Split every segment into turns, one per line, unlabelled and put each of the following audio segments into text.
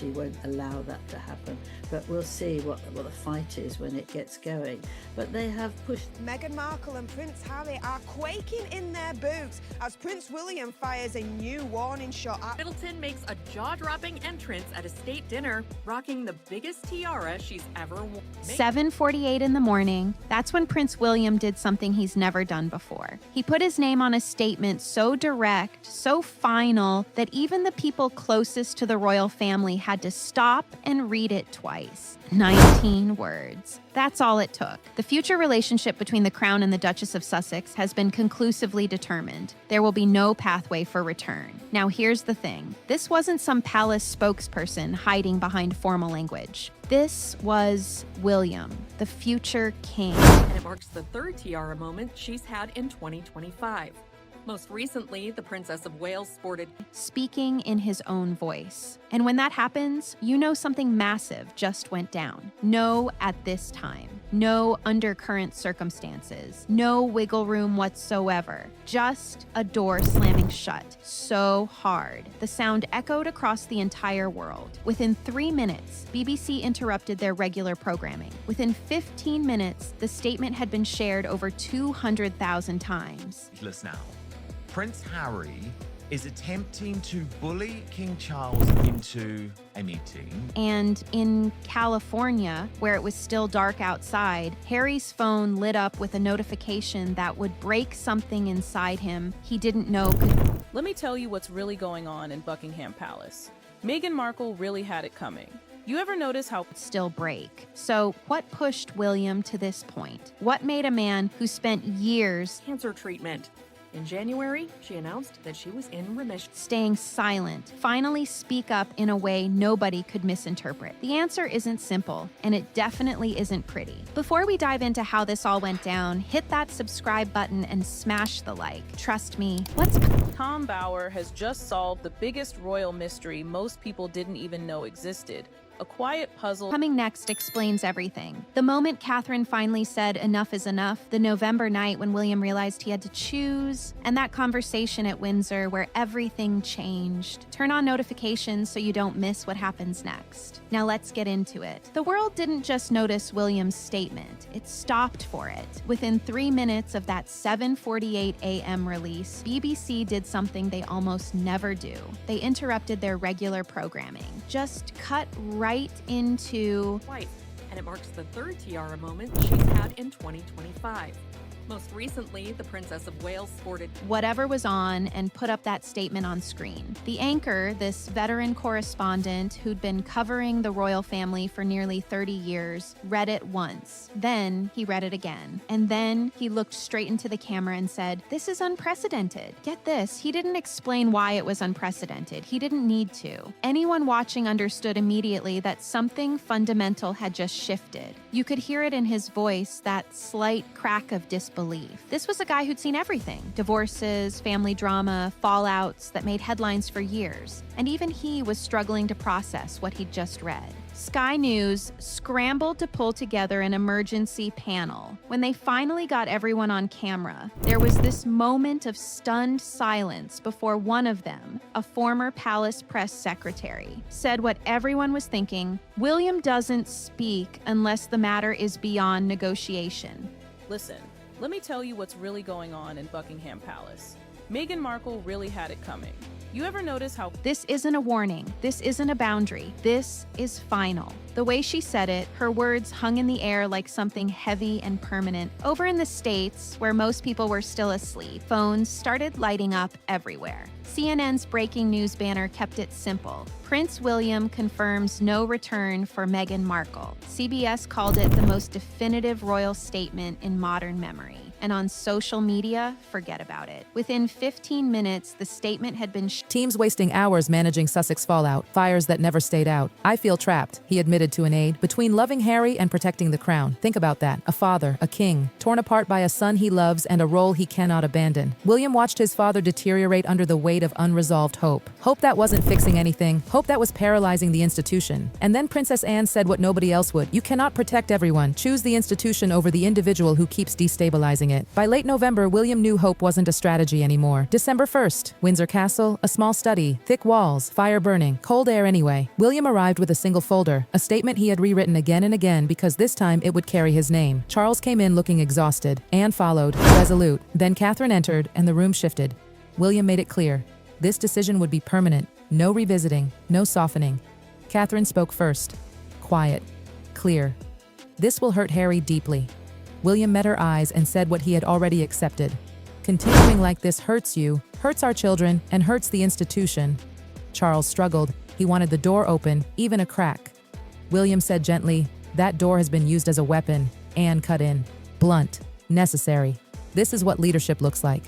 monarchy won't allow that to happen. But we'll see what the fight is when it gets going. But they have pushed.
Meghan Markle and Prince Harry are quaking in their boots as Prince William fires a new warning shot at
Middleton makes a jaw-dropping entrance at a state dinner, rocking the biggest tiara she's ever worn.
7:48 in the morning, that's when Prince William did something he's never done before. He put his name on a statement so direct, so final, that even the people closest to the royal family had to stop and read it twice. 19 words. That's all it took. The future relationship between the Crown and the Duchess of Sussex has been conclusively determined. There will be no pathway for return. Now here's the thing. This wasn't some palace spokesperson hiding behind formal language. This was William, the future king.
And it marks the third tiara moment she's had in 2025. Most recently, the Princess of Wales sported
speaking in his own voice. And when that happens, you know something massive just went down. No at this time. No undercurrent circumstances. No wiggle room whatsoever. Just a door slamming shut so hard. The sound echoed across the entire world. Within 3 minutes, BBC interrupted their regular programming. Within 15 minutes, the statement had been shared over 200,000 times.
Now, Prince Harry is attempting to bully King Charles into a meeting.
And in California, where it was still dark outside, Harry's phone lit up with a notification that would break something inside him he didn't know could.
Let me tell you what's really going on in Buckingham Palace. Meghan Markle really had it coming. You ever notice how
still break? So what pushed William to this point? What made a man who spent years
cancer treatment? In January, she announced that she was in remission.
Staying silent, finally speak up in a way nobody could misinterpret? The answer isn't simple, and it definitely isn't pretty. Before we dive into how this all went down, hit that subscribe button and smash the like. Trust me,
Tom Bower has just solved the biggest royal mystery most people didn't even know existed. A quiet puzzle.
Coming next explains everything. The moment Catherine finally said enough is enough, the November night when William realized he had to choose, and that conversation at Windsor where everything changed. Turn on notifications so you don't miss what happens next. Now let's get into it. The world didn't just notice William's statement, it stopped for it. Within 3 minutes of that 7:48 a.m. release, BBC did something they almost never do. They interrupted their regular programming. Just cut right into
wife, and it marks the third tiara moment she's had in 2025. Most recently, the Princess of Wales sported
whatever was on and put up that statement on screen. The anchor, this veteran correspondent who'd been covering the royal family for nearly 30 years, read it once. Then he read it again. And then he looked straight into the camera and said, "This is unprecedented." Get this, he didn't explain why it was unprecedented. He didn't need to. Anyone watching understood immediately that something fundamental had just shifted. You could hear it in his voice, that slight crack of disbelief. This was a guy who'd seen everything. Divorces, family drama, fallouts that made headlines for years. And even he was struggling to process what he'd just read. Sky News scrambled to pull together an emergency panel. When they finally got everyone on camera, there was this moment of stunned silence before one of them, a former palace press secretary, said what everyone was thinking: William doesn't speak unless the matter is beyond negotiation.
Listen, let me tell you what's really going on in Buckingham Palace. Meghan Markle really had it coming. You ever notice how
this isn't a warning, this isn't a boundary, this is final? The way she said it, her words hung in the air like something heavy and permanent. Over in the States, where most people were still asleep, phones started lighting up everywhere. CNN's breaking news banner kept it simple. Prince William confirms no return for Meghan Markle. CBS called it the most definitive royal statement in modern memory. And on social media, forget about it. Within 15 minutes, the statement had been
Teams wasting hours managing Sussex fallout, fires that never stayed out. I feel trapped, he admitted to an aide, between loving Harry and protecting the crown. Think about that. A father, a king, torn apart by a son he loves and a role he cannot abandon. William watched his father deteriorate under the weight of unresolved hope. Hope that wasn't fixing anything. Hope that was paralyzing the institution. And then Princess Anne said what nobody else would. You cannot protect everyone. Choose the institution over the individual who keeps destabilizing it. it. By late November, William knew hope wasn't a strategy anymore. December 1st, Windsor Castle, a small study, thick walls, fire burning, cold air anyway. William arrived with a single folder, a statement he had rewritten again and again because this time it would carry his name. Charles came in looking exhausted. Anne followed, resolute. Then Catherine entered, and the room shifted. William made it clear. This decision would be permanent. No revisiting, no softening. Catherine spoke first. Quiet. Clear. This will hurt Harry deeply. William met her eyes and said what he had already accepted. Continuing like this hurts you, hurts our children, and hurts the institution. Charles struggled. He wanted the door open, even a crack. William said gently, "That door has been used as a weapon." Anne cut in. Blunt. Necessary. This is what leadership looks like.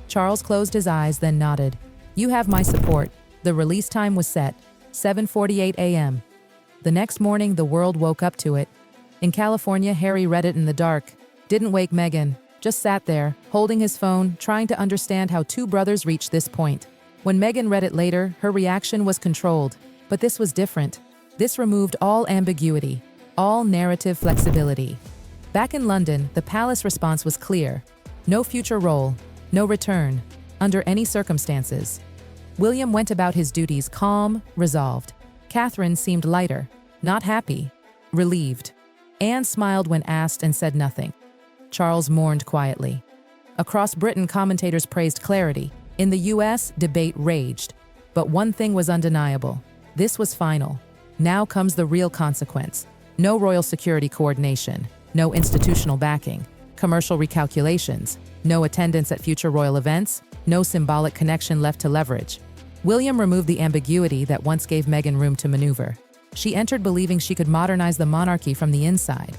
Charles closed his eyes, then nodded. "You have my support." The release time was set. 7:48 a.m. The next morning, the world woke up to it. In California, Harry read it in the dark. Didn't wake Meghan. Just sat there, holding his phone, trying to understand how two brothers reached this point. When Meghan read it later, her reaction was controlled. But this was different. This removed all ambiguity, all narrative flexibility. Back in London, the palace response was clear. No future role, no return, under any circumstances. William went about his duties calm, resolved. Catherine seemed lighter, not happy, relieved. Anne smiled when asked and said nothing. Charles mourned quietly. Across Britain, commentators praised clarity. In the US, debate raged. But one thing was undeniable. This was final. Now comes the real consequence. No royal security coordination, no institutional backing, commercial recalculations, no attendance at future royal events, no symbolic connection left to leverage. William removed the ambiguity that once gave Meghan room to maneuver. She entered believing she could modernize the monarchy from the inside.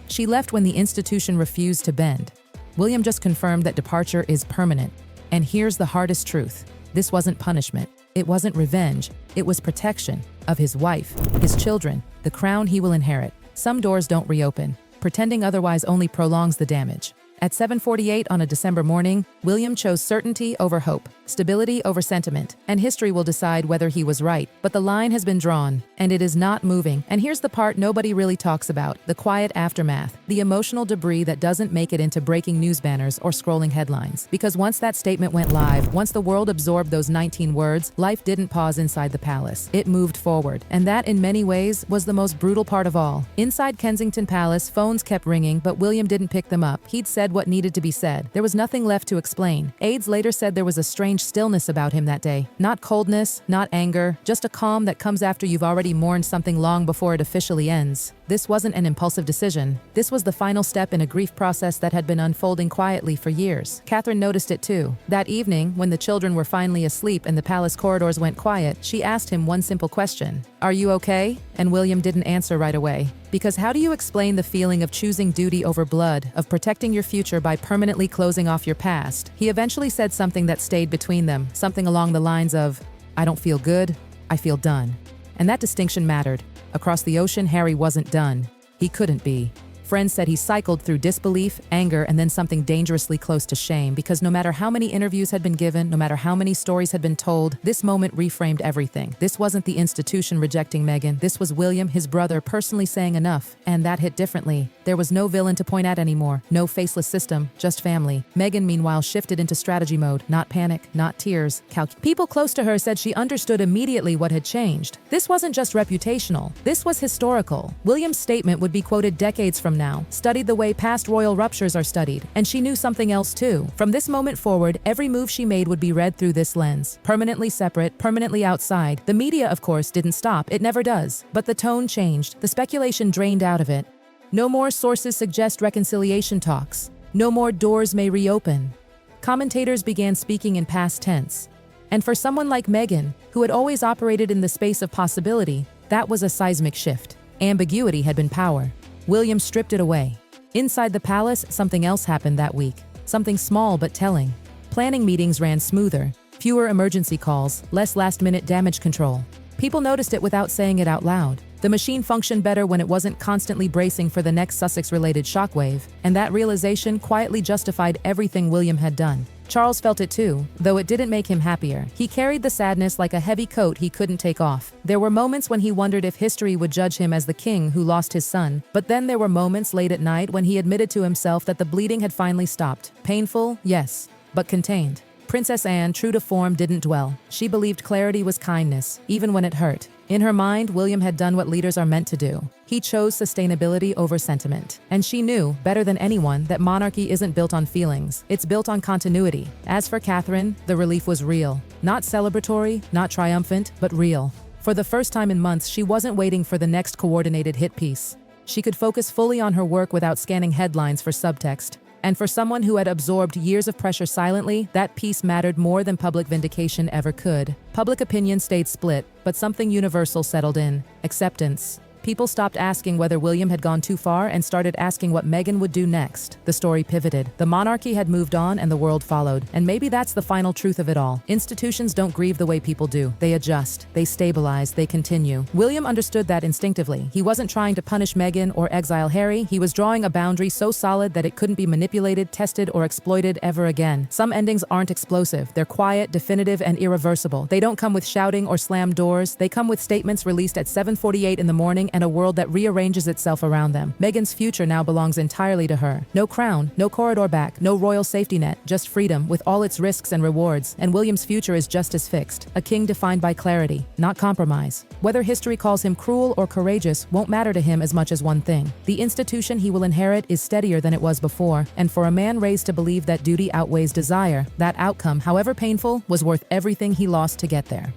She left when the institution refused to bend. William just confirmed that departure is permanent. And here's the hardest truth. This wasn't punishment. It wasn't revenge. It was protection of his wife, his children, the crown he will inherit. Some doors don't reopen. Pretending otherwise only prolongs the damage. At 7:48 on a December morning, William chose certainty over hope, stability over sentiment, and history will decide whether he was right. But the line has been drawn, and it is not moving. And here's the part nobody really talks about, the quiet aftermath, the emotional debris that doesn't make it into breaking news banners or scrolling headlines. Because once that statement went live, once the world absorbed those 19 words, life didn't pause inside the palace. It moved forward. And that, in many ways, was the most brutal part of all. Inside Kensington Palace, phones kept ringing, but William didn't pick them up. He'd said what needed to be said. There was nothing left to explain. Aides later said there was a strange stillness about him that day. Not coldness, not anger, just a calm that comes after you've already mourned something long before it officially ends. This wasn't an impulsive decision. This was the final step in a grief process that had been unfolding quietly for years. Catherine noticed it too. That evening, when the children were finally asleep and the palace corridors went quiet, she asked him one simple question. "Are you okay?" And William didn't answer right away. Because how do you explain the feeling of choosing duty over blood, of protecting your future by permanently closing off your past? He eventually said something that stayed between them, something along the lines of, "I don't feel good, I feel done." And that distinction mattered. Across the ocean, Harry wasn't done. He couldn't be. Friends said he cycled through disbelief, anger, and then something dangerously close to shame, because no matter how many interviews had been given, no matter how many stories had been told, this moment reframed everything. This wasn't the institution rejecting Meghan. This was William, his brother, personally saying enough. And that hit differently. There was no villain to point at anymore. No faceless system, just family. Meghan, meanwhile, shifted into strategy mode. Not panic, not tears. People close to her said she understood immediately what had changed. This wasn't just reputational. This was historical. William's statement would be quoted decades from now, studied the way past royal ruptures are studied, and she knew something else too. From this moment forward, every move she made would be read through this lens. Permanently separate, permanently outside. The media, of course, didn't stop. It never does. But the tone changed. The speculation drained out of it. No more sources suggest reconciliation talks. No more doors may reopen. Commentators began speaking in past tense. And for someone like Meghan, who had always operated in the space of possibility, that was a seismic shift. Ambiguity had been power. William stripped it away. Inside the palace, something else happened that week. Something small but telling. Planning meetings ran smoother. Fewer emergency calls, less last-minute damage control. People noticed it without saying it out loud. The machine functioned better when it wasn't constantly bracing for the next Sussex-related shockwave, and that realization quietly justified everything William had done. Charles felt it too, though it didn't make him happier. He carried the sadness like a heavy coat he couldn't take off. There were moments when he wondered if history would judge him as the king who lost his son, but then there were moments late at night when he admitted to himself that the bleeding had finally stopped. Painful, yes, but contained. Princess Anne, true to form, didn't dwell. She believed clarity was kindness, even when it hurt. In her mind, William had done what leaders are meant to do. He chose sustainability over sentiment. And she knew, better than anyone, that monarchy isn't built on feelings. It's built on continuity. As for Catherine, the relief was real. Not celebratory, not triumphant, but real. For the first time in months, she wasn't waiting for the next coordinated hit piece. She could focus fully on her work without scanning headlines for subtext. And for someone who had absorbed years of pressure silently, that piece mattered more than public vindication ever could. Public opinion stayed split, but something universal settled in: acceptance. People stopped asking whether William had gone too far and started asking what Meghan would do next. The story pivoted. The monarchy had moved on and the world followed. And maybe that's the final truth of it all. Institutions don't grieve the way people do. They adjust, they stabilize, they continue. William understood that instinctively. He wasn't trying to punish Meghan or exile Harry. He was drawing a boundary so solid that it couldn't be manipulated, tested, or exploited ever again. Some endings aren't explosive. They're quiet, definitive, and irreversible. They don't come with shouting or slammed doors. They come with statements released at 7:48 in the morning and a world that rearranges itself around them. Meghan's future now belongs entirely to her. No crown, no corridor back, no royal safety net, just freedom with all its risks and rewards. And William's future is just as fixed. A king defined by clarity, not compromise. Whether history calls him cruel or courageous won't matter to him as much as one thing: the institution he will inherit is steadier than it was before. And for a man raised to believe that duty outweighs desire, that outcome, however painful, was worth everything he lost to get there.